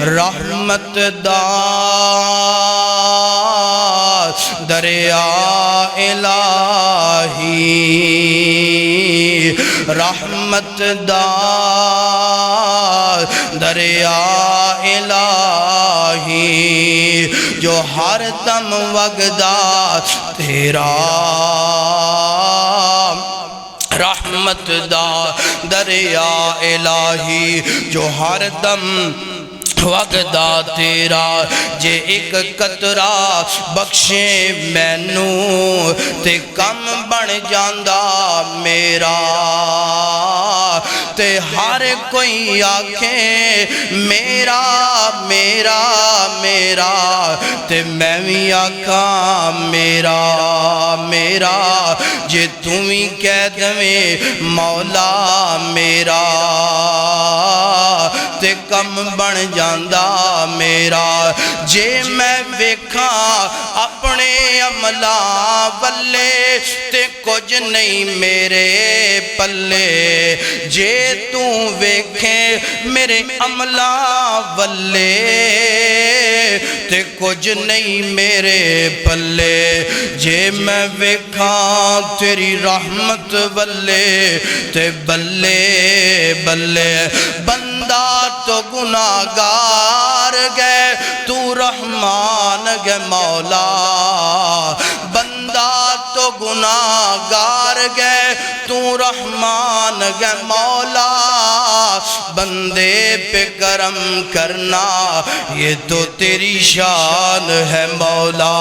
رحمت دا دریا الہی، رحمت دا دریا الہی، جو ہر دم وگدا تیرا، رحمت دا دریا الہی، جو ہر دم وگدا تیرا، جے ایک قطرہ بخشے مینوں تے کم بن جاندا میرا، تے ہر کوئی آکھے میرا میرا میرا، تے میں بھی آکھاں میرا میرا، جے تُم ہی کہہ دویں مولا میرا، تے کم بن جاندا میرا، جے میں ویکھاں اپنے عملاں ولے تے کچھ نہیں میرے پلے، جے تو ویکھے میرے عملاں ولے تے کچھ نہیں میرے پلے، جے میں ویکھاں تیری رحمت ولے تے بلے بلے، بندہ تو گناہگار گئے تو رحمان گئے مولا، بندہ تو گناہگار گئے تو رحمان گئے مولا، بندے پہ کرم کرنا یہ تو تیری شان ہے مولا۔